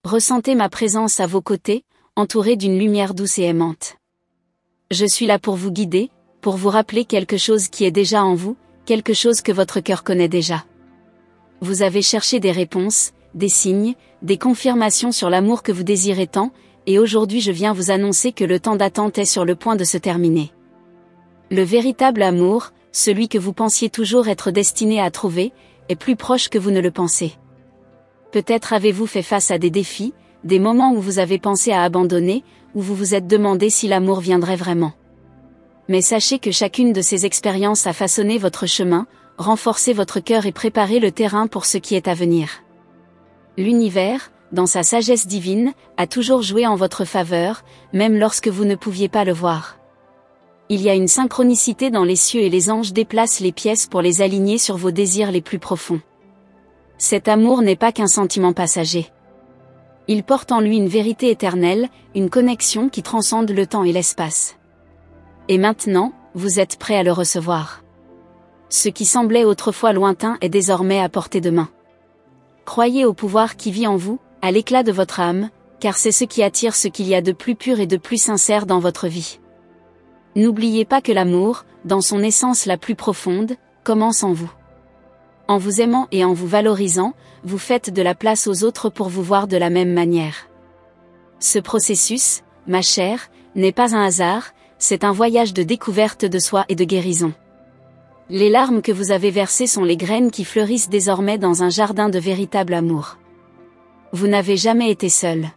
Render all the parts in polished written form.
Ressentez ma présence à vos côtés, entouré d'une lumière douce et aimante. Je suis là pour vous guider, pour vous rappeler quelque chose qui est déjà en vous, quelque chose que votre cœur connaît déjà. Vous avez cherché des réponses, des signes, des confirmations sur l'amour que vous désirez tant, et aujourd'hui je viens vous annoncer que le temps d'attente est sur le point de se terminer. Le véritable amour, celui que vous pensiez toujours être destiné à trouver, est plus proche que vous ne le pensez. Peut-être avez-vous fait face à des défis, des moments où vous avez pensé à abandonner, où vous vous êtes demandé si l'amour viendrait vraiment. Mais sachez que chacune de ces expériences a façonné votre chemin, renforcé votre cœur et préparé le terrain pour ce qui est à venir. L'univers, dans sa sagesse divine, a toujours joué en votre faveur, même lorsque vous ne pouviez pas le voir. Il y a une synchronicité dans les cieux et les anges déplacent les pièces pour les aligner sur vos désirs les plus profonds. Cet amour n'est pas qu'un sentiment passager. Il porte en lui une vérité éternelle, une connexion qui transcende le temps et l'espace. Et maintenant, vous êtes prêt à le recevoir. Ce qui semblait autrefois lointain est désormais à portée de main. Croyez au pouvoir qui vit en vous, à l'éclat de votre âme, car c'est ce qui attire ce qu'il y a de plus pur et de plus sincère dans votre vie. N'oubliez pas que l'amour, dans son essence la plus profonde, commence en vous. En vous aimant et en vous valorisant, vous faites de la place aux autres pour vous voir de la même manière. Ce processus, ma chère, n'est pas un hasard, c'est un voyage de découverte de soi et de guérison. Les larmes que vous avez versées sont les graines qui fleurissent désormais dans un jardin de véritable amour. Vous n'avez jamais été seul.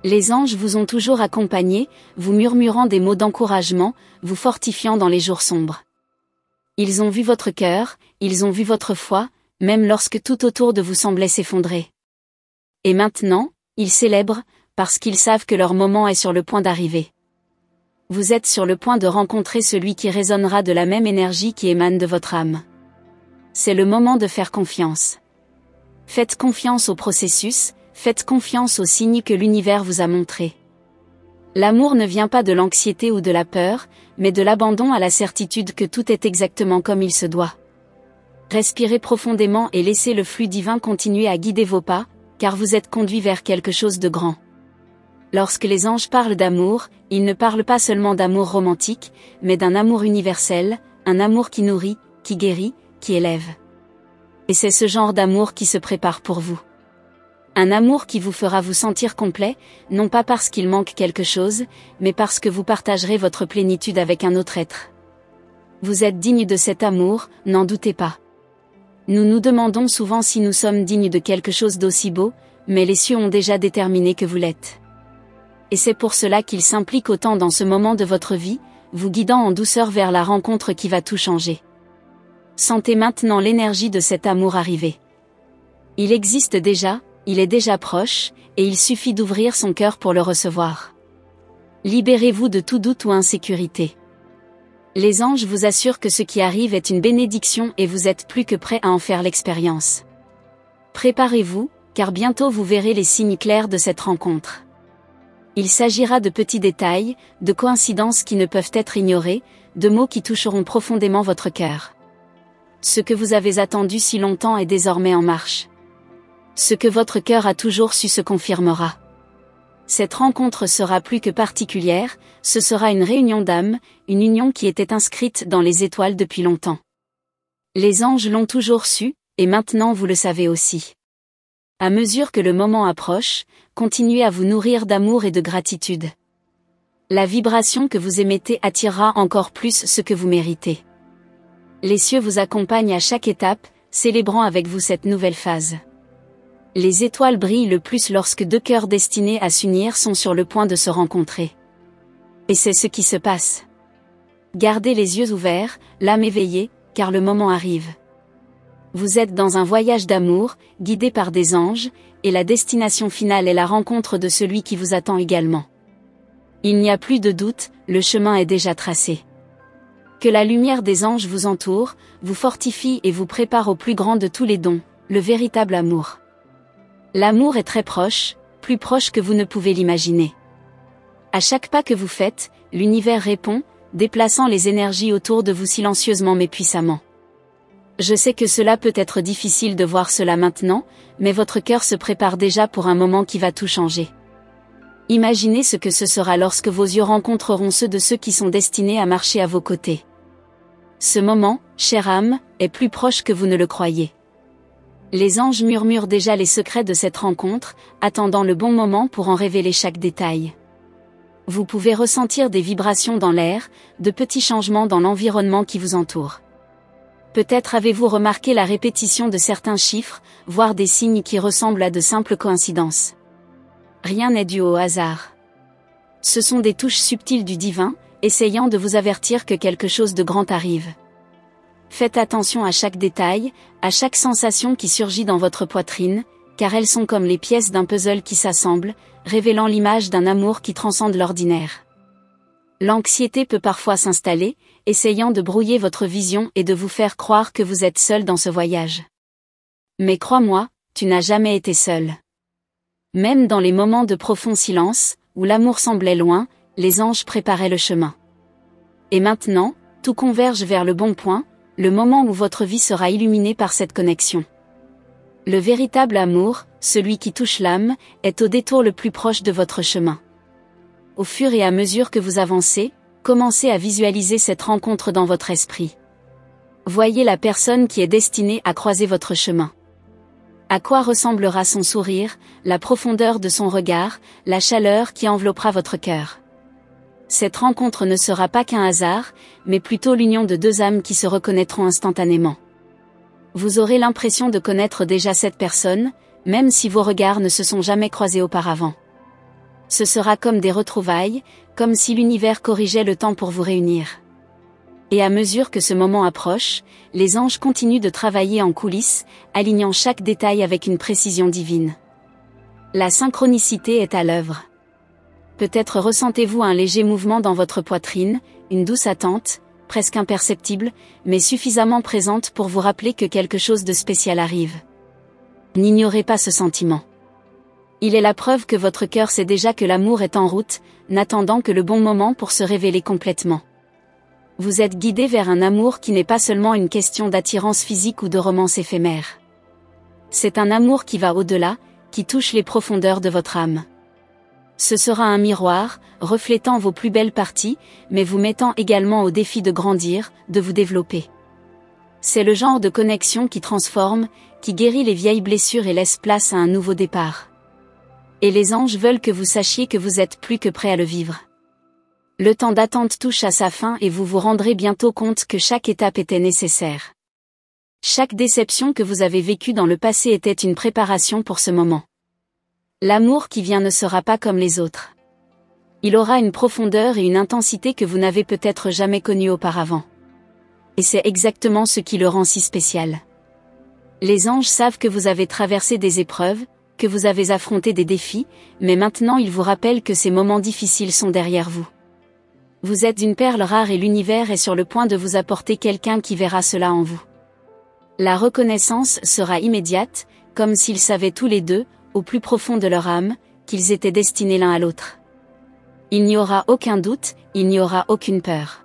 Les anges vous ont toujours accompagné, vous murmurant des mots d'encouragement, vous fortifiant dans les jours sombres. Ils ont vu votre cœur, ils ont vu votre foi, même lorsque tout autour de vous semblait s'effondrer. Et maintenant, ils célèbrent, parce qu'ils savent que leur moment est sur le point d'arriver. Vous êtes sur le point de rencontrer celui qui résonnera de la même énergie qui émane de votre âme. C'est le moment de faire confiance. Faites confiance au processus, faites confiance aux signes que l'univers vous a montrés. L'amour ne vient pas de l'anxiété ou de la peur, mais de l'abandon à la certitude que tout est exactement comme il se doit. Respirez profondément et laissez le flux divin continuer à guider vos pas, car vous êtes conduit vers quelque chose de grand. Lorsque les anges parlent d'amour, ils ne parlent pas seulement d'amour romantique, mais d'un amour universel, un amour qui nourrit, qui guérit, qui élève. Et c'est ce genre d'amour qui se prépare pour vous. Un amour qui vous fera vous sentir complet, non pas parce qu'il manque quelque chose, mais parce que vous partagerez votre plénitude avec un autre être. Vous êtes digne de cet amour, n'en doutez pas. Nous nous demandons souvent si nous sommes dignes de quelque chose d'aussi beau, mais les cieux ont déjà déterminé que vous l'êtes. Et c'est pour cela qu'ils s'impliquent autant dans ce moment de votre vie, vous guidant en douceur vers la rencontre qui va tout changer. Sentez maintenant l'énergie de cet amour arriver. Il existe déjà, il est déjà proche, et il suffit d'ouvrir son cœur pour le recevoir. Libérez-vous de tout doute ou insécurité. Les anges vous assurent que ce qui arrive est une bénédiction et vous êtes plus que prêt à en faire l'expérience. Préparez-vous, car bientôt vous verrez les signes clairs de cette rencontre. Il s'agira de petits détails, de coïncidences qui ne peuvent être ignorées, de mots qui toucheront profondément votre cœur. Ce que vous avez attendu si longtemps est désormais en marche. Ce que votre cœur a toujours su se confirmera. Cette rencontre sera plus que particulière, ce sera une réunion d'âmes, une union qui était inscrite dans les étoiles depuis longtemps. Les anges l'ont toujours su, et maintenant vous le savez aussi. À mesure que le moment approche, continuez à vous nourrir d'amour et de gratitude. La vibration que vous émettez attirera encore plus ce que vous méritez. Les cieux vous accompagnent à chaque étape, célébrant avec vous cette nouvelle phase. Les étoiles brillent le plus lorsque deux cœurs destinés à s'unir sont sur le point de se rencontrer. Et c'est ce qui se passe. Gardez les yeux ouverts, l'âme éveillée, car le moment arrive. Vous êtes dans un voyage d'amour, guidé par des anges, et la destination finale est la rencontre de celui qui vous attend également. Il n'y a plus de doute, le chemin est déjà tracé. Que la lumière des anges vous entoure, vous fortifie et vous prépare au plus grand de tous les dons, le véritable amour. L'amour est très proche, plus proche que vous ne pouvez l'imaginer. À chaque pas que vous faites, l'univers répond, déplaçant les énergies autour de vous silencieusement mais puissamment. Je sais que cela peut être difficile de voir cela maintenant, mais votre cœur se prépare déjà pour un moment qui va tout changer. Imaginez ce que ce sera lorsque vos yeux rencontreront ceux de ceux qui sont destinés à marcher à vos côtés. Ce moment, chère âme, est plus proche que vous ne le croyez. Les anges murmurent déjà les secrets de cette rencontre, attendant le bon moment pour en révéler chaque détail. Vous pouvez ressentir des vibrations dans l'air, de petits changements dans l'environnement qui vous entoure. Peut-être avez-vous remarqué la répétition de certains chiffres, voire des signes qui ressemblent à de simples coïncidences. Rien n'est dû au hasard. Ce sont des touches subtiles du divin, essayant de vous avertir que quelque chose de grand arrive. Faites attention à chaque détail, à chaque sensation qui surgit dans votre poitrine, car elles sont comme les pièces d'un puzzle qui s'assemblent, révélant l'image d'un amour qui transcende l'ordinaire. L'anxiété peut parfois s'installer, essayant de brouiller votre vision et de vous faire croire que vous êtes seul dans ce voyage. Mais crois-moi, tu n'as jamais été seul. Même dans les moments de profond silence, où l'amour semblait loin, les anges préparaient le chemin. Et maintenant, tout converge vers le bon point, le moment où votre vie sera illuminée par cette connexion. Le véritable amour, celui qui touche l'âme, est au détour le plus proche de votre chemin. Au fur et à mesure que vous avancez, commencez à visualiser cette rencontre dans votre esprit. Voyez la personne qui est destinée à croiser votre chemin. À quoi ressemblera son sourire, la profondeur de son regard, la chaleur qui enveloppera votre cœur. Cette rencontre ne sera pas qu'un hasard, mais plutôt l'union de deux âmes qui se reconnaîtront instantanément. Vous aurez l'impression de connaître déjà cette personne, même si vos regards ne se sont jamais croisés auparavant. Ce sera comme des retrouvailles, comme si l'univers corrigeait le temps pour vous réunir. Et à mesure que ce moment approche, les anges continuent de travailler en coulisses, alignant chaque détail avec une précision divine. La synchronicité est à l'œuvre. Peut-être ressentez-vous un léger mouvement dans votre poitrine, une douce attente, presque imperceptible, mais suffisamment présente pour vous rappeler que quelque chose de spécial arrive. N'ignorez pas ce sentiment. Il est la preuve que votre cœur sait déjà que l'amour est en route, n'attendant que le bon moment pour se révéler complètement. Vous êtes guidé vers un amour qui n'est pas seulement une question d'attirance physique ou de romance éphémère. C'est un amour qui va au-delà, qui touche les profondeurs de votre âme. Ce sera un miroir, reflétant vos plus belles parties, mais vous mettant également au défi de grandir, de vous développer. C'est le genre de connexion qui transforme, qui guérit les vieilles blessures et laisse place à un nouveau départ. Et les anges veulent que vous sachiez que vous êtes plus que prêt à le vivre. Le temps d'attente touche à sa fin et vous vous rendrez bientôt compte que chaque étape était nécessaire. Chaque déception que vous avez vécue dans le passé était une préparation pour ce moment. L'amour qui vient ne sera pas comme les autres. Il aura une profondeur et une intensité que vous n'avez peut-être jamais connues auparavant. Et c'est exactement ce qui le rend si spécial. Les anges savent que vous avez traversé des épreuves, que vous avez affronté des défis, mais maintenant ils vous rappellent que ces moments difficiles sont derrière vous. Vous êtes une perle rare et l'univers est sur le point de vous apporter quelqu'un qui verra cela en vous. La reconnaissance sera immédiate, comme s'ils savaient tous les deux, au plus profond de leur âme, qu'ils étaient destinés l'un à l'autre. Il n'y aura aucun doute, il n'y aura aucune peur.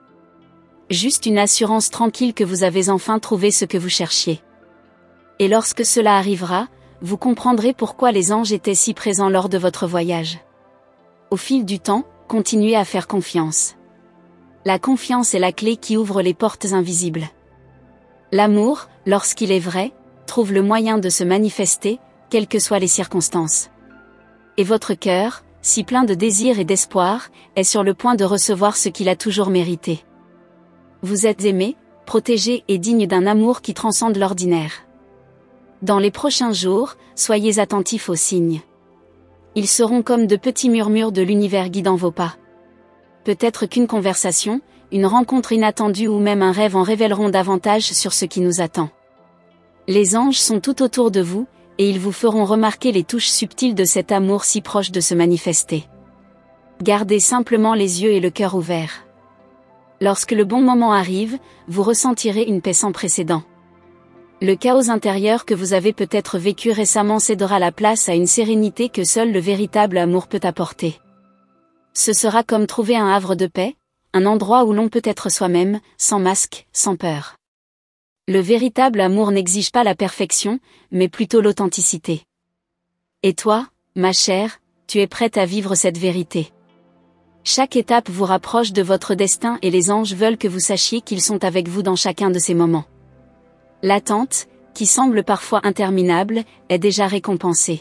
Juste une assurance tranquille que vous avez enfin trouvé ce que vous cherchiez. Et lorsque cela arrivera, vous comprendrez pourquoi les anges étaient si présents lors de votre voyage. Au fil du temps, continuez à faire confiance. La confiance est la clé qui ouvre les portes invisibles. L'amour, lorsqu'il est vrai, trouve le moyen de se manifester, quelles que soient les circonstances. Et votre cœur, si plein de désir et d'espoir, est sur le point de recevoir ce qu'il a toujours mérité. Vous êtes aimé, protégé et digne d'un amour qui transcende l'ordinaire. Dans les prochains jours, soyez attentifs aux signes. Ils seront comme de petits murmures de l'univers guidant vos pas. Peut-être qu'une conversation, une rencontre inattendue ou même un rêve en révéleront davantage sur ce qui nous attend. Les anges sont tout autour de vous, et ils vous feront remarquer les touches subtiles de cet amour si proche de se manifester. Gardez simplement les yeux et le cœur ouverts. Lorsque le bon moment arrive, vous ressentirez une paix sans précédent. Le chaos intérieur que vous avez peut-être vécu récemment cédera la place à une sérénité que seul le véritable amour peut apporter. Ce sera comme trouver un havre de paix, un endroit où l'on peut être soi-même, sans masque, sans peur. Le véritable amour n'exige pas la perfection, mais plutôt l'authenticité. Et toi, ma chère, tu es prête à vivre cette vérité. Chaque étape vous rapproche de votre destin et les anges veulent que vous sachiez qu'ils sont avec vous dans chacun de ces moments. L'attente, qui semble parfois interminable, est déjà récompensée.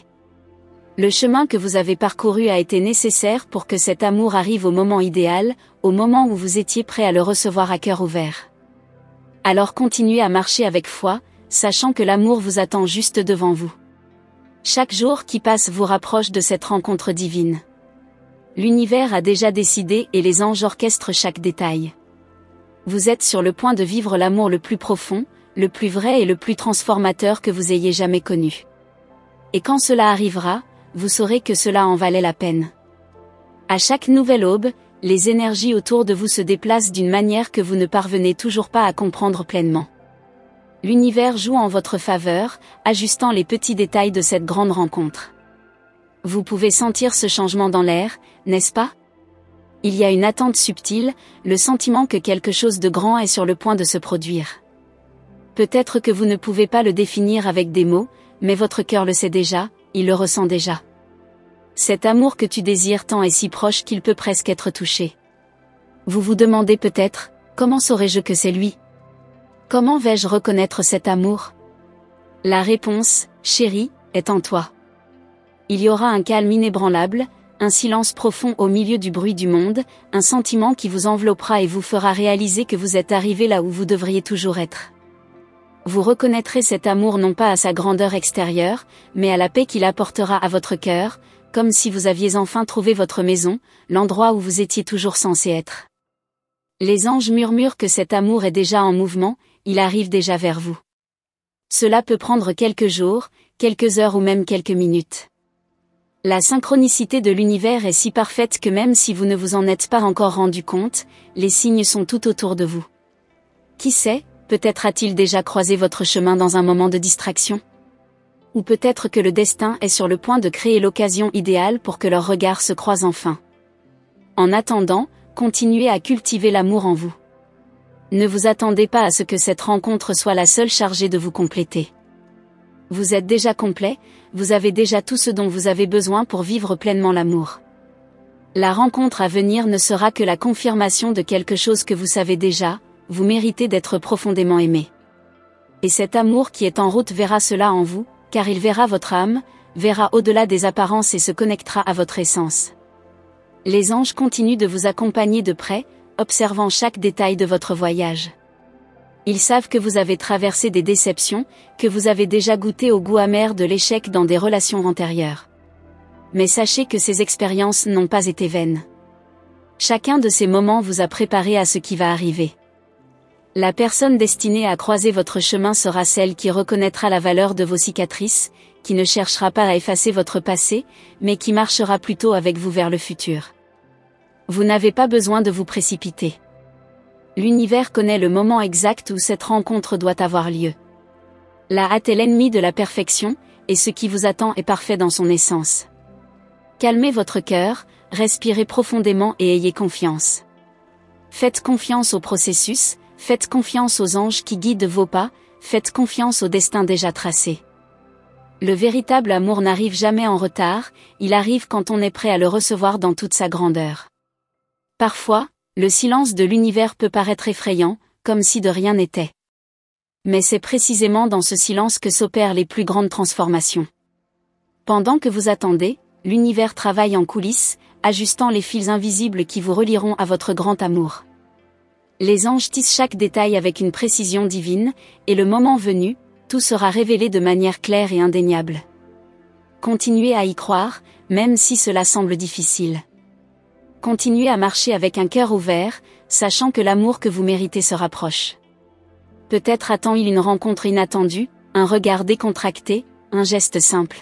Le chemin que vous avez parcouru a été nécessaire pour que cet amour arrive au moment idéal, au moment où vous étiez prêt à le recevoir à cœur ouvert. Alors continuez à marcher avec foi, sachant que l'amour vous attend juste devant vous. Chaque jour qui passe vous rapproche de cette rencontre divine. L'univers a déjà décidé et les anges orchestrent chaque détail. Vous êtes sur le point de vivre l'amour le plus profond, le plus vrai et le plus transformateur que vous ayez jamais connu. Et quand cela arrivera, vous saurez que cela en valait la peine. À chaque nouvelle aube, les énergies autour de vous se déplacent d'une manière que vous ne parvenez toujours pas à comprendre pleinement. L'univers joue en votre faveur, ajustant les petits détails de cette grande rencontre. Vous pouvez sentir ce changement dans l'air, n'est-ce pas? Il y a une attente subtile, le sentiment que quelque chose de grand est sur le point de se produire. Peut-être que vous ne pouvez pas le définir avec des mots, mais votre cœur le sait déjà, il le ressent déjà. Cet amour que tu désires tant est si proche qu'il peut presque être touché. Vous vous demandez peut-être, comment saurais-je que c'est lui? Comment vais-je reconnaître cet amour? La réponse, chérie, est en toi. Il y aura un calme inébranlable, un silence profond au milieu du bruit du monde, un sentiment qui vous enveloppera et vous fera réaliser que vous êtes arrivé là où vous devriez toujours être. Vous reconnaîtrez cet amour non pas à sa grandeur extérieure, mais à la paix qu'il apportera à votre cœur, comme si vous aviez enfin trouvé votre maison, l'endroit où vous étiez toujours censé être. Les anges murmurent que cet amour est déjà en mouvement, il arrive déjà vers vous. Cela peut prendre quelques jours, quelques heures ou même quelques minutes. La synchronicité de l'univers est si parfaite que même si vous ne vous en êtes pas encore rendu compte, les signes sont tout autour de vous. Qui sait, peut-être a-t-il déjà croisé votre chemin dans un moment de distraction? Ou peut-être que le destin est sur le point de créer l'occasion idéale pour que leurs regards se croisent enfin. En attendant, continuez à cultiver l'amour en vous. Ne vous attendez pas à ce que cette rencontre soit la seule chargée de vous compléter. Vous êtes déjà complet, vous avez déjà tout ce dont vous avez besoin pour vivre pleinement l'amour. La rencontre à venir ne sera que la confirmation de quelque chose que vous savez déjà, vous méritez d'être profondément aimé. Et cet amour qui est en route verra cela en vous, car il verra votre âme, verra au-delà des apparences et se connectera à votre essence. Les anges continuent de vous accompagner de près, observant chaque détail de votre voyage. Ils savent que vous avez traversé des déceptions, que vous avez déjà goûté au goût amer de l'échec dans des relations antérieures. Mais sachez que ces expériences n'ont pas été vaines. Chacun de ces moments vous a préparé à ce qui va arriver. La personne destinée à croiser votre chemin sera celle qui reconnaîtra la valeur de vos cicatrices, qui ne cherchera pas à effacer votre passé, mais qui marchera plutôt avec vous vers le futur. Vous n'avez pas besoin de vous précipiter. L'univers connaît le moment exact où cette rencontre doit avoir lieu. La hâte est l'ennemi de la perfection, et ce qui vous attend est parfait dans son essence. Calmez votre cœur, respirez profondément et ayez confiance. Faites confiance au processus, faites confiance aux anges qui guident vos pas, faites confiance au destin déjà tracé. Le véritable amour n'arrive jamais en retard, il arrive quand on est prêt à le recevoir dans toute sa grandeur. Parfois, le silence de l'univers peut paraître effrayant, comme si de rien n'était. Mais c'est précisément dans ce silence que s'opèrent les plus grandes transformations. Pendant que vous attendez, l'univers travaille en coulisses, ajustant les fils invisibles qui vous relieront à votre grand amour. Les anges tissent chaque détail avec une précision divine, et le moment venu, tout sera révélé de manière claire et indéniable. Continuez à y croire, même si cela semble difficile. Continuez à marcher avec un cœur ouvert, sachant que l'amour que vous méritez se rapproche. Peut-être attend-il une rencontre inattendue, un regard décontracté, un geste simple.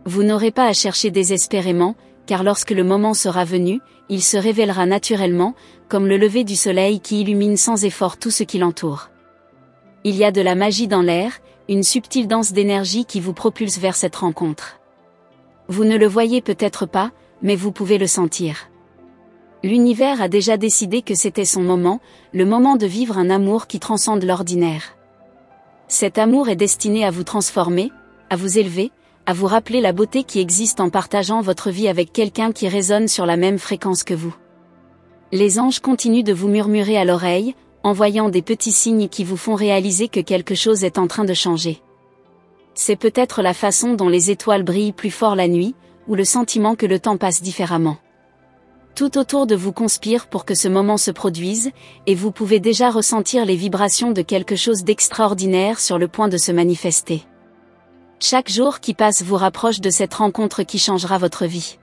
Vous n'aurez pas à chercher désespérément, car lorsque le moment sera venu, il se révélera naturellement, comme le lever du soleil qui illumine sans effort tout ce qui l'entoure. Il y a de la magie dans l'air, une subtile danse d'énergie qui vous propulse vers cette rencontre. Vous ne le voyez peut-être pas, mais vous pouvez le sentir. L'univers a déjà décidé que c'était son moment, le moment de vivre un amour qui transcende l'ordinaire. Cet amour est destiné à vous transformer, à vous élever, à vous rappeler la beauté qui existe en partageant votre vie avec quelqu'un qui résonne sur la même fréquence que vous. Les anges continuent de vous murmurer à l'oreille, envoyant des petits signes qui vous font réaliser que quelque chose est en train de changer. C'est peut-être la façon dont les étoiles brillent plus fort la nuit, ou le sentiment que le temps passe différemment. Tout autour de vous conspire pour que ce moment se produise, et vous pouvez déjà ressentir les vibrations de quelque chose d'extraordinaire sur le point de se manifester. Chaque jour qui passe vous rapproche de cette rencontre qui changera votre vie.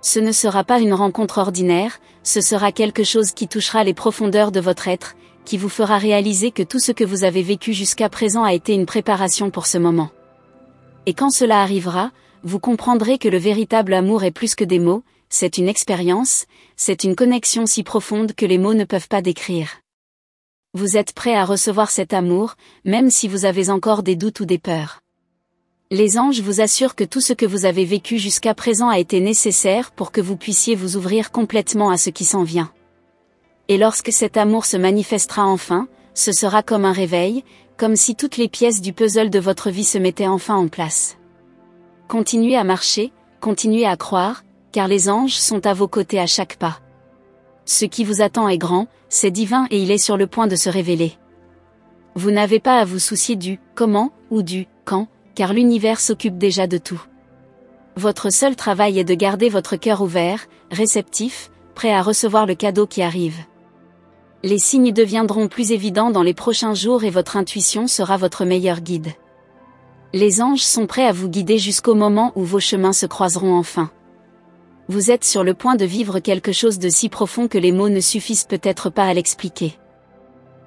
Ce ne sera pas une rencontre ordinaire, ce sera quelque chose qui touchera les profondeurs de votre être, qui vous fera réaliser que tout ce que vous avez vécu jusqu'à présent a été une préparation pour ce moment. Et quand cela arrivera, vous comprendrez que le véritable amour est plus que des mots, c'est une expérience, c'est une connexion si profonde que les mots ne peuvent pas décrire. Vous êtes prêt à recevoir cet amour, même si vous avez encore des doutes ou des peurs. Les anges vous assurent que tout ce que vous avez vécu jusqu'à présent a été nécessaire pour que vous puissiez vous ouvrir complètement à ce qui s'en vient. Et lorsque cet amour se manifestera enfin, ce sera comme un réveil, comme si toutes les pièces du puzzle de votre vie se mettaient enfin en place. Continuez à marcher, continuez à croire, car les anges sont à vos côtés à chaque pas. Ce qui vous attend est grand, c'est divin et il est sur le point de se révéler. Vous n'avez pas à vous soucier du « comment » ou du « quand », car l'univers s'occupe déjà de tout. Votre seul travail est de garder votre cœur ouvert, réceptif, prêt à recevoir le cadeau qui arrive. Les signes deviendront plus évidents dans les prochains jours et votre intuition sera votre meilleur guide. Les anges sont prêts à vous guider jusqu'au moment où vos chemins se croiseront enfin. Vous êtes sur le point de vivre quelque chose de si profond que les mots ne suffisent peut-être pas à l'expliquer.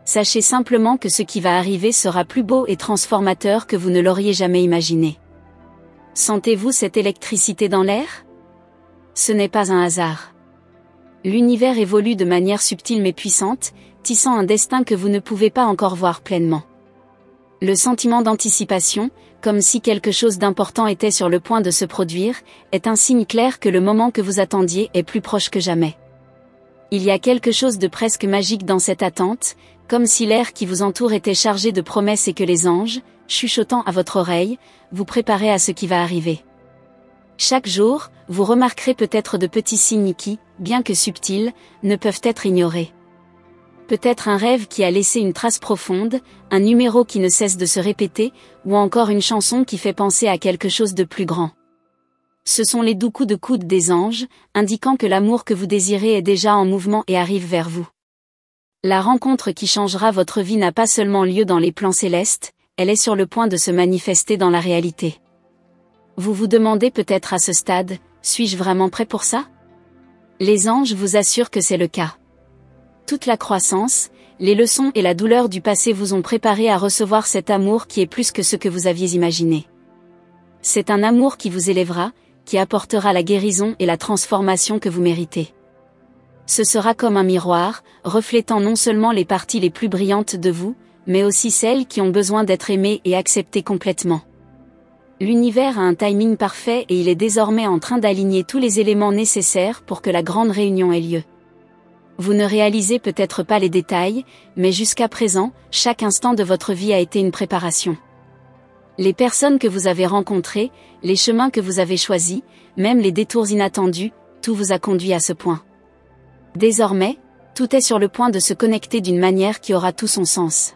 Sachez simplement que ce qui va arriver sera plus beau et transformateur que vous ne l'auriez jamais imaginé. Sentez-vous cette électricité dans l'air ? Ce n'est pas un hasard. L'univers évolue de manière subtile mais puissante, tissant un destin que vous ne pouvez pas encore voir pleinement. Le sentiment d'anticipation, comme si quelque chose d'important était sur le point de se produire, est un signe clair que le moment que vous attendiez est plus proche que jamais. Il y a quelque chose de presque magique dans cette attente, comme si l'air qui vous entoure était chargé de promesses et que les anges, chuchotant à votre oreille, vous préparaient à ce qui va arriver. Chaque jour, vous remarquerez peut-être de petits signes qui, bien que subtils, ne peuvent être ignorés. Peut-être un rêve qui a laissé une trace profonde, un numéro qui ne cesse de se répéter, ou encore une chanson qui fait penser à quelque chose de plus grand. Ce sont les doux coups de coude des anges, indiquant que l'amour que vous désirez est déjà en mouvement et arrive vers vous. La rencontre qui changera votre vie n'a pas seulement lieu dans les plans célestes, elle est sur le point de se manifester dans la réalité. Vous vous demandez peut-être à ce stade, suis-je vraiment prêt pour ça ? Les anges vous assurent que c'est le cas. Toute la croissance, les leçons et la douleur du passé vous ont préparé à recevoir cet amour qui est plus que ce que vous aviez imaginé. C'est un amour qui vous élèvera, qui apportera la guérison et la transformation que vous méritez. Ce sera comme un miroir, reflétant non seulement les parties les plus brillantes de vous, mais aussi celles qui ont besoin d'être aimées et acceptées complètement. L'univers a un timing parfait et il est désormais en train d'aligner tous les éléments nécessaires pour que la grande réunion ait lieu. Vous ne réalisez peut-être pas les détails, mais jusqu'à présent, chaque instant de votre vie a été une préparation. Les personnes que vous avez rencontrées, les chemins que vous avez choisis, même les détours inattendus, tout vous a conduit à ce point. Désormais, tout est sur le point de se connecter d'une manière qui aura tout son sens.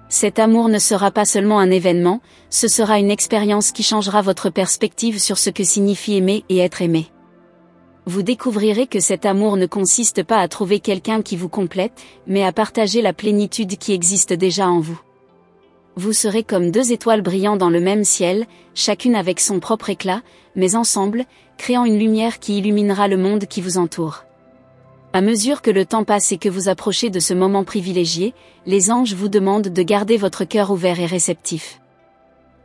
Cet amour ne sera pas seulement un événement, ce sera une expérience qui changera votre perspective sur ce que signifie aimer et être aimé. Vous découvrirez que cet amour ne consiste pas à trouver quelqu'un qui vous complète, mais à partager la plénitude qui existe déjà en vous. Vous serez comme deux étoiles brillant dans le même ciel, chacune avec son propre éclat, mais ensemble, créant une lumière qui illuminera le monde qui vous entoure. À mesure que le temps passe et que vous approchez de ce moment privilégié, les anges vous demandent de garder votre cœur ouvert et réceptif.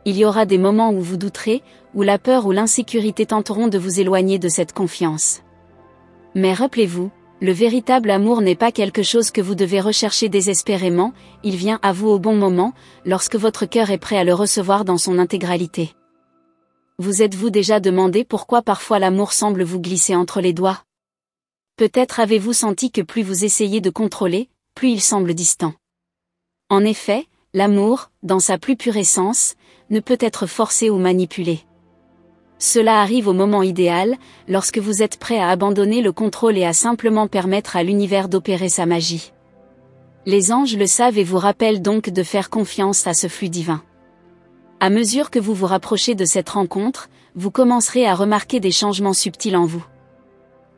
Il y aura des moments où vous douterez, où la peur ou l'insécurité tenteront de vous éloigner de cette confiance. Mais rappelez-vous, le véritable amour n'est pas quelque chose que vous devez rechercher désespérément, il vient à vous au bon moment, lorsque votre cœur est prêt à le recevoir dans son intégralité. Vous êtes-vous déjà demandé pourquoi parfois l'amour semble vous glisser entre les doigts ? Peut-être avez-vous senti que plus vous essayez de contrôler, plus il semble distant. En effet, l'amour, dans sa plus pure essence, ne peut être forcé ou manipulé. Cela arrive au moment idéal, lorsque vous êtes prêt à abandonner le contrôle et à simplement permettre à l'univers d'opérer sa magie. Les anges le savent et vous rappellent donc de faire confiance à ce flux divin. À mesure que vous vous rapprochez de cette rencontre, vous commencerez à remarquer des changements subtils en vous.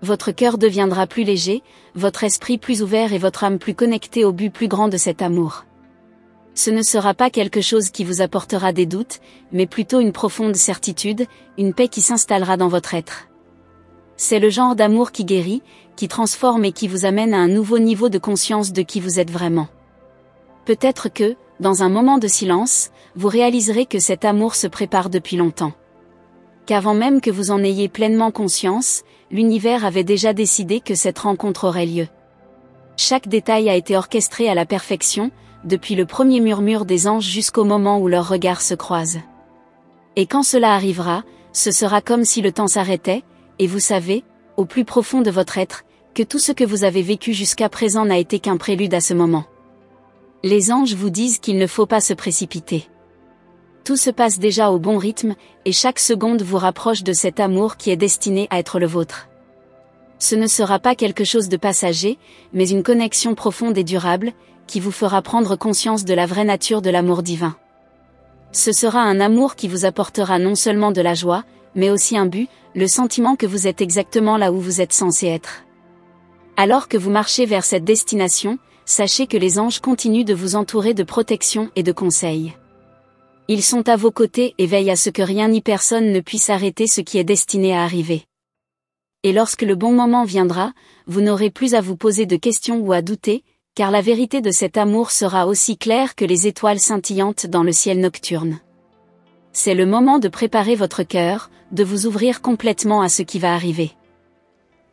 Votre cœur deviendra plus léger, votre esprit plus ouvert et votre âme plus connectée au but plus grand de cet amour. Ce ne sera pas quelque chose qui vous apportera des doutes, mais plutôt une profonde certitude, une paix qui s'installera dans votre être. C'est le genre d'amour qui guérit, qui transforme et qui vous amène à un nouveau niveau de conscience de qui vous êtes vraiment. Peut-être que, dans un moment de silence, vous réaliserez que cet amour se prépare depuis longtemps. Qu'avant même que vous en ayez pleinement conscience, l'univers avait déjà décidé que cette rencontre aurait lieu. Chaque détail a été orchestré à la perfection, depuis le premier murmure des anges jusqu'au moment où leurs regards se croisent. Et quand cela arrivera, ce sera comme si le temps s'arrêtait, et vous savez, au plus profond de votre être, que tout ce que vous avez vécu jusqu'à présent n'a été qu'un prélude à ce moment. Les anges vous disent qu'il ne faut pas se précipiter. Tout se passe déjà au bon rythme, et chaque seconde vous rapproche de cet amour qui est destiné à être le vôtre. Ce ne sera pas quelque chose de passager, mais une connexion profonde et durable, qui vous fera prendre conscience de la vraie nature de l'amour divin. Ce sera un amour qui vous apportera non seulement de la joie, mais aussi un but, le sentiment que vous êtes exactement là où vous êtes censé être. Alors que vous marchez vers cette destination, sachez que les anges continuent de vous entourer de protection et de conseils. Ils sont à vos côtés et veillent à ce que rien ni personne ne puisse arrêter ce qui est destiné à arriver. Et lorsque le bon moment viendra, vous n'aurez plus à vous poser de questions ou à douter, car la vérité de cet amour sera aussi claire que les étoiles scintillantes dans le ciel nocturne. C'est le moment de préparer votre cœur, de vous ouvrir complètement à ce qui va arriver.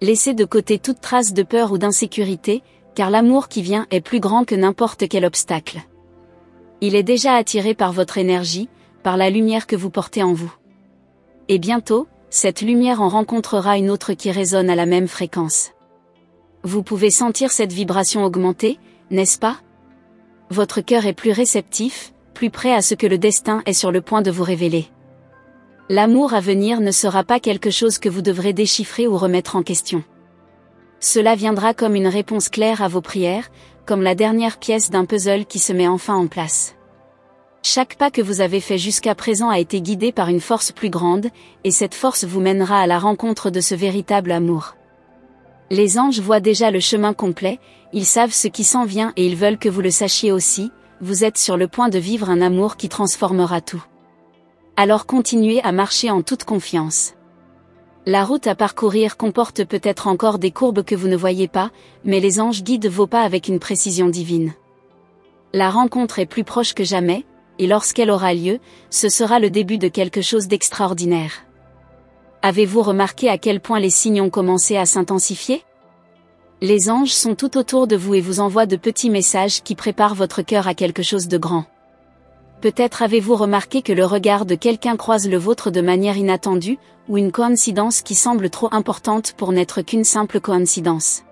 Laissez de côté toute trace de peur ou d'insécurité, car l'amour qui vient est plus grand que n'importe quel obstacle. Il est déjà attiré par votre énergie, par la lumière que vous portez en vous. Et bientôt, cette lumière en rencontrera une autre qui résonne à la même fréquence. Vous pouvez sentir cette vibration augmenter, n'est-ce pas? Votre cœur est plus réceptif, plus prêt à ce que le destin est sur le point de vous révéler. L'amour à venir ne sera pas quelque chose que vous devrez déchiffrer ou remettre en question. Cela viendra comme une réponse claire à vos prières, comme la dernière pièce d'un puzzle qui se met enfin en place. Chaque pas que vous avez fait jusqu'à présent a été guidé par une force plus grande, et cette force vous mènera à la rencontre de ce véritable amour. Les anges voient déjà le chemin complet, ils savent ce qui s'en vient et ils veulent que vous le sachiez aussi, vous êtes sur le point de vivre un amour qui transformera tout. Alors continuez à marcher en toute confiance. La route à parcourir comporte peut-être encore des courbes que vous ne voyez pas, mais les anges guident vos pas avec une précision divine. La rencontre est plus proche que jamais, et lorsqu'elle aura lieu, ce sera le début de quelque chose d'extraordinaire. Avez-vous remarqué à quel point les signes ont commencé à s'intensifier? Les anges sont tout autour de vous et vous envoient de petits messages qui préparent votre cœur à quelque chose de grand. Peut-être avez-vous remarqué que le regard de quelqu'un croise le vôtre de manière inattendue, ou une coïncidence qui semble trop importante pour n'être qu'une simple coïncidence.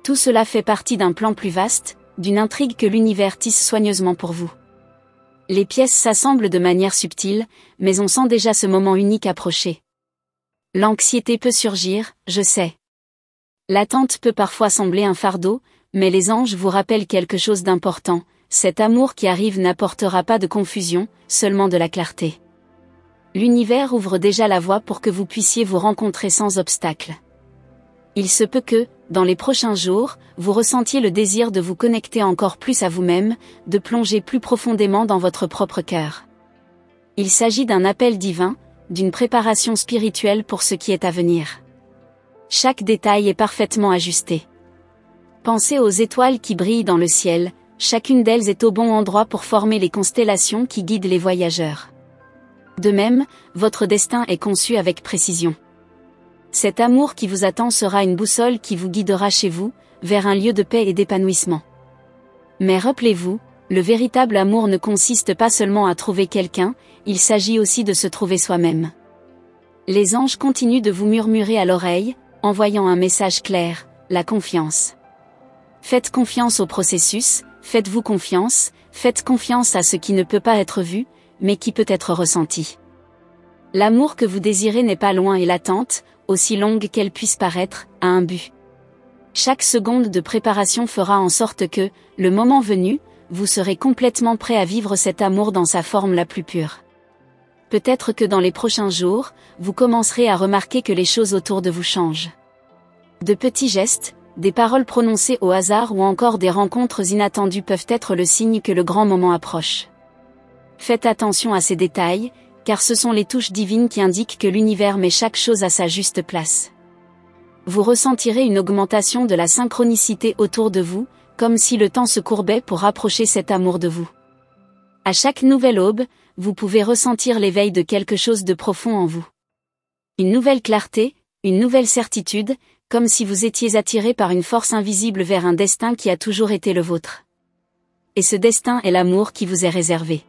Tout cela fait partie d'un plan plus vaste, d'une intrigue que l'univers tisse soigneusement pour vous. Les pièces s'assemblent de manière subtile, mais on sent déjà ce moment unique approcher. L'anxiété peut surgir, je sais. L'attente peut parfois sembler un fardeau, mais les anges vous rappellent quelque chose d'important, cet amour qui arrive n'apportera pas de confusion, seulement de la clarté. L'univers ouvre déjà la voie pour que vous puissiez vous rencontrer sans obstacle. Il se peut que, dans les prochains jours, vous ressentiez le désir de vous connecter encore plus à vous-même, de plonger plus profondément dans votre propre cœur. Il s'agit d'un appel divin, d'une préparation spirituelle pour ce qui est à venir. Chaque détail est parfaitement ajusté. Pensez aux étoiles qui brillent dans le ciel, chacune d'elles est au bon endroit pour former les constellations qui guident les voyageurs. De même, votre destin est conçu avec précision. Cet amour qui vous attend sera une boussole qui vous guidera chez vous, vers un lieu de paix et d'épanouissement. Mais rappelez-vous, le véritable amour ne consiste pas seulement à trouver quelqu'un, il s'agit aussi de se trouver soi-même. Les anges continuent de vous murmurer à l'oreille, envoyant un message clair, la confiance. Faites confiance au processus, faites-vous confiance, Faites confiance à ce qui ne peut pas être vu, mais qui peut être ressenti. L'amour que vous désirez n'est pas loin et l'attente, aussi longue qu'elle puisse paraître, a un but. Chaque seconde de préparation fera en sorte que, le moment venu, vous serez complètement prêt à vivre cet amour dans sa forme la plus pure. Peut-être que dans les prochains jours, vous commencerez à remarquer que les choses autour de vous changent. De petits gestes, des paroles prononcées au hasard ou encore des rencontres inattendues peuvent être le signe que le grand moment approche. Faites attention à ces détails, car ce sont les touches divines qui indiquent que l'univers met chaque chose à sa juste place. Vous ressentirez une augmentation de la synchronicité autour de vous, comme si le temps se courbait pour rapprocher cet amour de vous. À chaque nouvelle aube, vous pouvez ressentir l'éveil de quelque chose de profond en vous. Une nouvelle clarté, une nouvelle certitude, comme si vous étiez attiré par une force invisible vers un destin qui a toujours été le vôtre. Et ce destin est l'amour qui vous est réservé.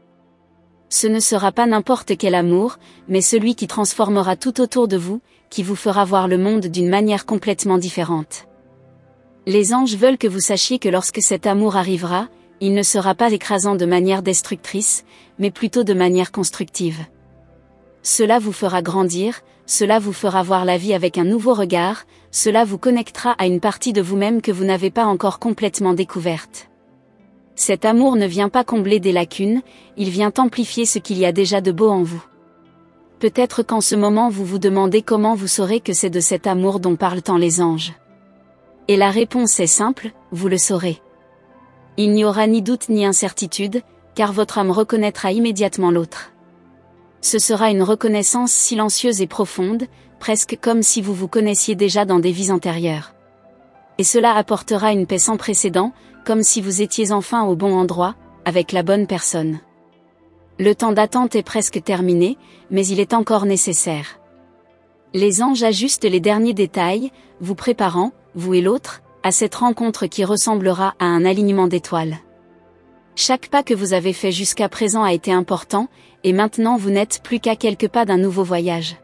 Ce ne sera pas n'importe quel amour, mais celui qui transformera tout autour de vous, qui vous fera voir le monde d'une manière complètement différente. Les anges veulent que vous sachiez que lorsque cet amour arrivera, il ne sera pas écrasant de manière destructrice, mais plutôt de manière constructive. Cela vous fera grandir, cela vous fera voir la vie avec un nouveau regard, cela vous connectera à une partie de vous-même que vous n'avez pas encore complètement découverte. Cet amour ne vient pas combler des lacunes, il vient amplifier ce qu'il y a déjà de beau en vous. Peut-être qu'en ce moment vous vous demandez comment vous saurez que c'est de cet amour dont parlent tant les anges. Et la réponse est simple, vous le saurez. Il n'y aura ni doute ni incertitude, car votre âme reconnaîtra immédiatement l'autre. Ce sera une reconnaissance silencieuse et profonde, presque comme si vous vous connaissiez déjà dans des vies antérieures. Et cela apportera une paix sans précédent, comme si vous étiez enfin au bon endroit, avec la bonne personne. Le temps d'attente est presque terminé, mais il est encore nécessaire. Les anges ajustent les derniers détails, vous préparant, vous et l'autre, à cette rencontre qui ressemblera à un alignement d'étoiles. Chaque pas que vous avez fait jusqu'à présent a été important, et maintenant vous n'êtes plus qu'à quelques pas d'un nouveau voyage.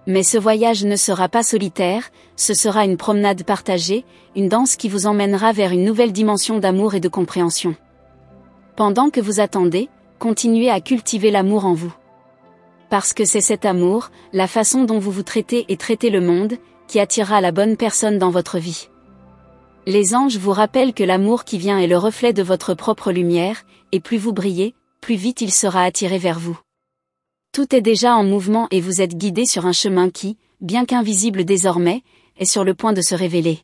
Mais ce voyage ne sera pas solitaire, ce sera une promenade partagée, une danse qui vous emmènera vers une nouvelle dimension d'amour et de compréhension. Pendant que vous attendez, continuez à cultiver l'amour en vous. Parce que c'est cet amour, la façon dont vous vous traitez et traitez le monde, qui attirera la bonne personne dans votre vie. Les anges vous rappellent que l'amour qui vient est le reflet de votre propre lumière, et plus vous brillez, plus vite il sera attiré vers vous. Tout est déjà en mouvement et vous êtes guidé sur un chemin qui, bien qu'invisible désormais, est sur le point de se révéler.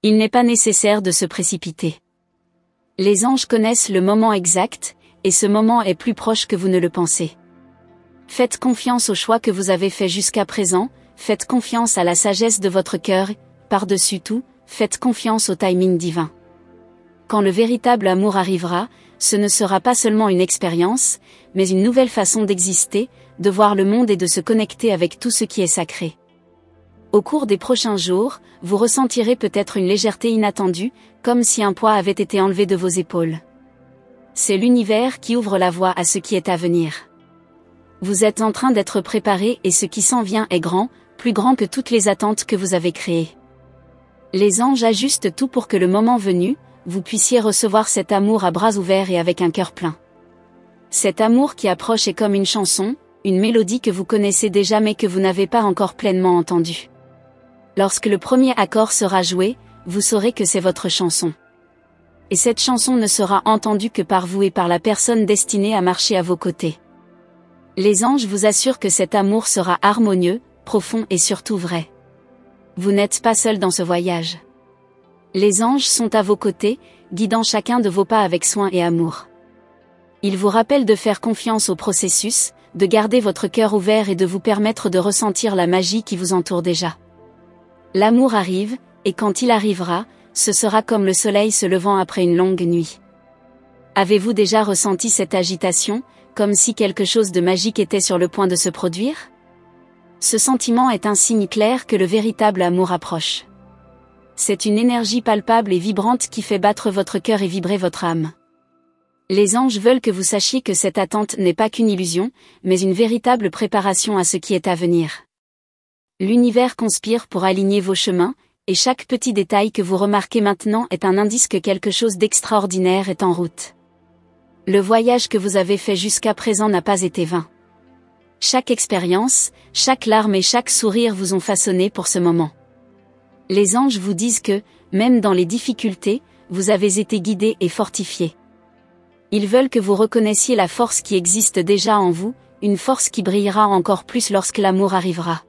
Il n'est pas nécessaire de se précipiter. Les anges connaissent le moment exact, et ce moment est plus proche que vous ne le pensez. Faites confiance au choix que vous avez fait jusqu'à présent, faites confiance à la sagesse de votre cœur, par-dessus tout, faites confiance au timing divin. Quand le véritable amour arrivera, ce ne sera pas seulement une expérience, mais une nouvelle façon d'exister, de voir le monde et de se connecter avec tout ce qui est sacré. Au cours des prochains jours, vous ressentirez peut-être une légèreté inattendue, comme si un poids avait été enlevé de vos épaules. C'est l'univers qui ouvre la voie à ce qui est à venir. Vous êtes en train d'être préparé et ce qui s'en vient est grand, plus grand que toutes les attentes que vous avez créées. Les anges ajustent tout pour que le moment venu, vous puissiez recevoir cet amour à bras ouverts et avec un cœur plein. Cet amour qui approche est comme une chanson, une mélodie que vous connaissez déjà mais que vous n'avez pas encore pleinement entendue. Lorsque le premier accord sera joué, vous saurez que c'est votre chanson. Et cette chanson ne sera entendue que par vous et par la personne destinée à marcher à vos côtés. Les anges vous assurent que cet amour sera harmonieux, profond et surtout vrai. Vous n'êtes pas seul dans ce voyage. Les anges sont à vos côtés, guidant chacun de vos pas avec soin et amour. Ils vous rappellent de faire confiance au processus, de garder votre cœur ouvert et de vous permettre de ressentir la magie qui vous entoure déjà. L'amour arrive, et quand il arrivera, ce sera comme le soleil se levant après une longue nuit. Avez-vous déjà ressenti cette agitation, comme si quelque chose de magique était sur le point de se produire? Ce sentiment est un signe clair que le véritable amour approche. C'est une énergie palpable et vibrante qui fait battre votre cœur et vibrer votre âme. Les anges veulent que vous sachiez que cette attente n'est pas qu'une illusion, mais une véritable préparation à ce qui est à venir. L'univers conspire pour aligner vos chemins, et chaque petit détail que vous remarquez maintenant est un indice que quelque chose d'extraordinaire est en route. Le voyage que vous avez fait jusqu'à présent n'a pas été vain. Chaque expérience, chaque larme et chaque sourire vous ont façonné pour ce moment. Les anges vous disent que, même dans les difficultés, vous avez été guidés et fortifiés. Ils veulent que vous reconnaissiez la force qui existe déjà en vous, une force qui brillera encore plus lorsque l'amour arrivera.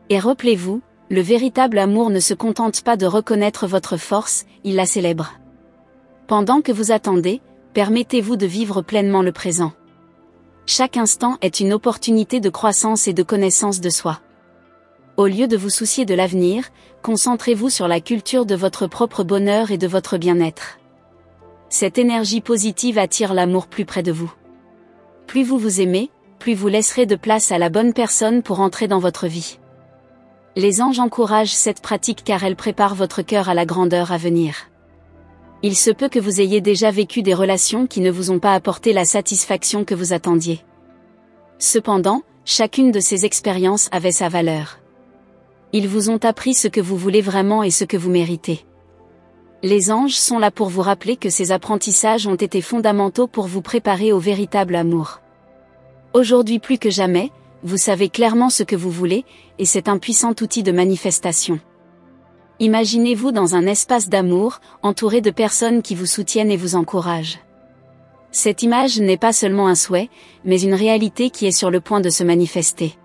Et rappelez-vous, le véritable amour ne se contente pas de reconnaître votre force, il la célèbre. Pendant que vous attendez, permettez-vous de vivre pleinement le présent. Chaque instant est une opportunité de croissance et de connaissance de soi. Au lieu de vous soucier de l'avenir, concentrez-vous sur la culture de votre propre bonheur et de votre bien-être. Cette énergie positive attire l'amour plus près de vous. Plus vous vous aimez, plus vous laisserez de place à la bonne personne pour entrer dans votre vie. Les anges encouragent cette pratique car elle prépare votre cœur à la grandeur à venir. Il se peut que vous ayez déjà vécu des relations qui ne vous ont pas apporté la satisfaction que vous attendiez. Cependant, chacune de ces expériences avait sa valeur. Ils vous ont appris ce que vous voulez vraiment et ce que vous méritez. Les anges sont là pour vous rappeler que ces apprentissages ont été fondamentaux pour vous préparer au véritable amour. Aujourd'hui plus que jamais, vous savez clairement ce que vous voulez, et c'est un puissant outil de manifestation. Imaginez-vous dans un espace d'amour, entouré de personnes qui vous soutiennent et vous encouragent. Cette image n'est pas seulement un souhait, mais une réalité qui est sur le point de se manifester.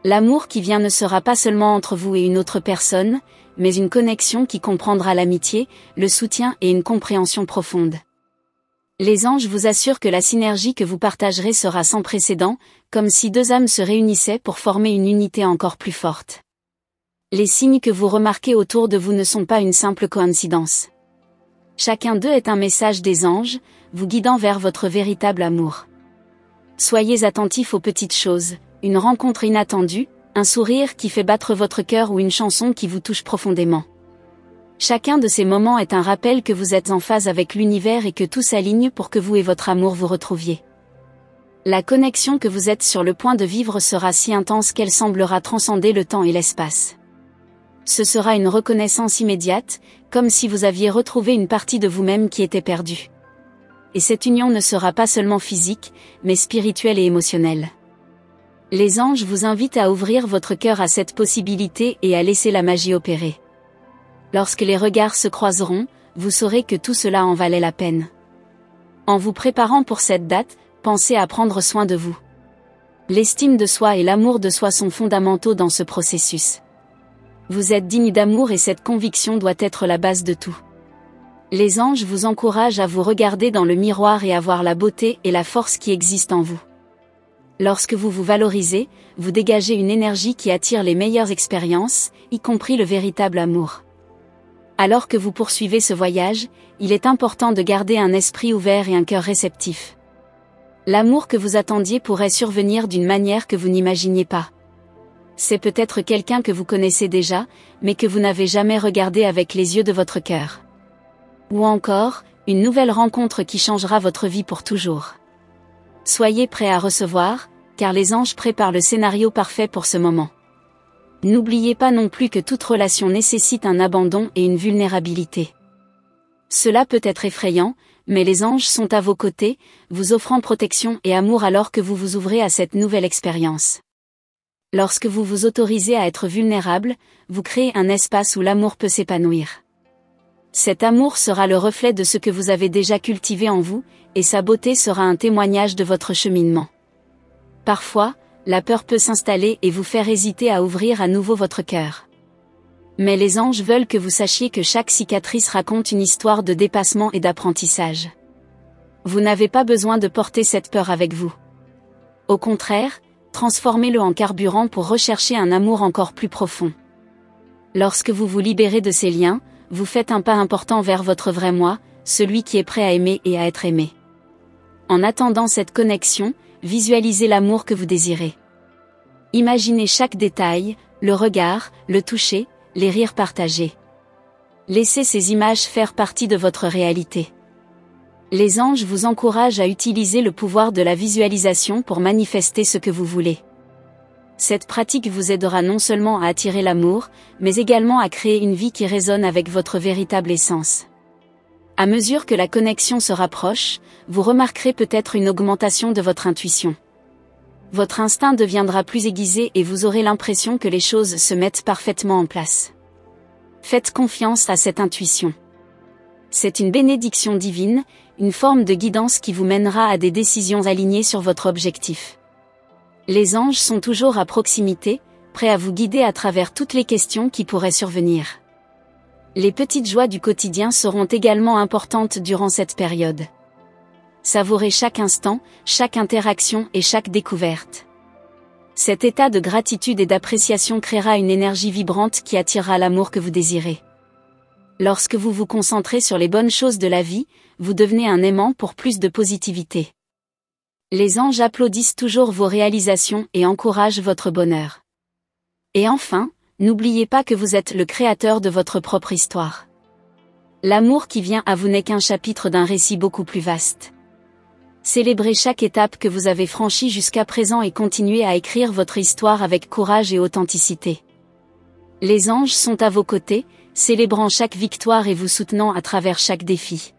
L'amour qui vient ne sera pas seulement entre vous et une autre personne, mais une connexion qui comprendra l'amitié, le soutien et une compréhension profonde. Les anges vous assurent que la synergie que vous partagerez sera sans précédent, comme si deux âmes se réunissaient pour former une unité encore plus forte. Les signes que vous remarquez autour de vous ne sont pas une simple coïncidence. Chacun d'eux est un message des anges, vous guidant vers votre véritable amour. Soyez attentifs aux petites choses, une rencontre inattendue, un sourire qui fait battre votre cœur ou une chanson qui vous touche profondément. Chacun de ces moments est un rappel que vous êtes en phase avec l'univers et que tout s'aligne pour que vous et votre amour vous retrouviez. La connexion que vous êtes sur le point de vivre sera si intense qu'elle semblera transcender le temps et l'espace. Ce sera une reconnaissance immédiate, comme si vous aviez retrouvé une partie de vous-même qui était perdue. Et cette union ne sera pas seulement physique, mais spirituelle et émotionnelle. Les anges vous invitent à ouvrir votre cœur à cette possibilité et à laisser la magie opérer. Lorsque les regards se croiseront, vous saurez que tout cela en valait la peine. En vous préparant pour cette date, pensez à prendre soin de vous. L'estime de soi et l'amour de soi sont fondamentaux dans ce processus. Vous êtes digne d'amour et cette conviction doit être la base de tout. Les anges vous encouragent à vous regarder dans le miroir et à voir la beauté et la force qui existent en vous. Lorsque vous vous valorisez, vous dégagez une énergie qui attire les meilleures expériences, y compris le véritable amour. Alors que vous poursuivez ce voyage, il est important de garder un esprit ouvert et un cœur réceptif. L'amour que vous attendiez pourrait survenir d'une manière que vous n'imaginiez pas. C'est peut-être quelqu'un que vous connaissez déjà, mais que vous n'avez jamais regardé avec les yeux de votre cœur. Ou encore, une nouvelle rencontre qui changera votre vie pour toujours. Soyez prêts à recevoir, car les anges préparent le scénario parfait pour ce moment. N'oubliez pas non plus que toute relation nécessite un abandon et une vulnérabilité. Cela peut être effrayant, mais les anges sont à vos côtés, vous offrant protection et amour alors que vous vous ouvrez à cette nouvelle expérience. Lorsque vous vous autorisez à être vulnérable, vous créez un espace où l'amour peut s'épanouir. Cet amour sera le reflet de ce que vous avez déjà cultivé en vous, et sa beauté sera un témoignage de votre cheminement. Parfois, la peur peut s'installer et vous faire hésiter à ouvrir à nouveau votre cœur. Mais les anges veulent que vous sachiez que chaque cicatrice raconte une histoire de dépassement et d'apprentissage. Vous n'avez pas besoin de porter cette peur avec vous. Au contraire, transformez-le en carburant pour rechercher un amour encore plus profond. Lorsque vous vous libérez de ces liens, vous faites un pas important vers votre vrai moi, celui qui est prêt à aimer et à être aimé. En attendant cette connexion, visualisez l'amour que vous désirez. Imaginez chaque détail, le regard, le toucher, les rires partagés. Laissez ces images faire partie de votre réalité. Les anges vous encouragent à utiliser le pouvoir de la visualisation pour manifester ce que vous voulez. Cette pratique vous aidera non seulement à attirer l'amour, mais également à créer une vie qui résonne avec votre véritable essence. À mesure que la connexion se rapproche, vous remarquerez peut-être une augmentation de votre intuition. Votre instinct deviendra plus aiguisé et vous aurez l'impression que les choses se mettent parfaitement en place. Faites confiance à cette intuition. C'est une bénédiction divine, une forme de guidance qui vous mènera à des décisions alignées sur votre objectif. Les anges sont toujours à proximité, prêts à vous guider à travers toutes les questions qui pourraient survenir. Les petites joies du quotidien seront également importantes durant cette période. Savourez chaque instant, chaque interaction et chaque découverte. Cet état de gratitude et d'appréciation créera une énergie vibrante qui attirera l'amour que vous désirez. Lorsque vous vous concentrez sur les bonnes choses de la vie, vous devenez un aimant pour plus de positivité. Les anges applaudissent toujours vos réalisations et encouragent votre bonheur. Et enfin, n'oubliez pas que vous êtes le créateur de votre propre histoire. L'amour qui vient à vous n'est qu'un chapitre d'un récit beaucoup plus vaste. Célébrez chaque étape que vous avez franchie jusqu'à présent et continuez à écrire votre histoire avec courage et authenticité. Les anges sont à vos côtés, célébrant chaque victoire et vous soutenant à travers chaque défi.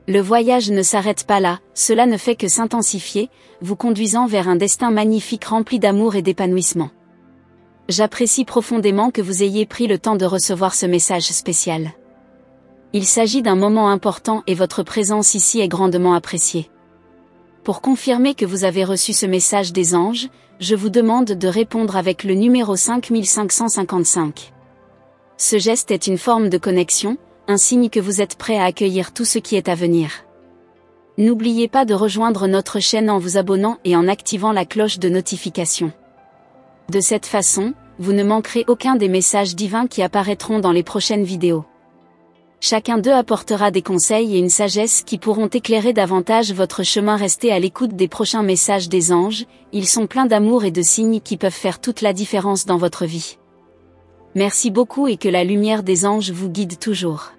Le voyage ne s'arrête pas là, cela ne fait que s'intensifier, vous conduisant vers un destin magnifique rempli d'amour et d'épanouissement. J'apprécie profondément que vous ayez pris le temps de recevoir ce message spécial. Il s'agit d'un moment important et votre présence ici est grandement appréciée. Pour confirmer que vous avez reçu ce message des anges, je vous demande de répondre avec le numéro 5555. Ce geste est une forme de connexion, un signe que vous êtes prêt à accueillir tout ce qui est à venir. N'oubliez pas de rejoindre notre chaîne en vous abonnant et en activant la cloche de notification. De cette façon, vous ne manquerez aucun des messages divins qui apparaîtront dans les prochaines vidéos. Chacun d'eux apportera des conseils et une sagesse qui pourront éclairer davantage votre chemin. Restez à l'écoute des prochains messages des anges, ils sont pleins d'amour et de signes qui peuvent faire toute la différence dans votre vie. Merci beaucoup et que la lumière des anges vous guide toujours.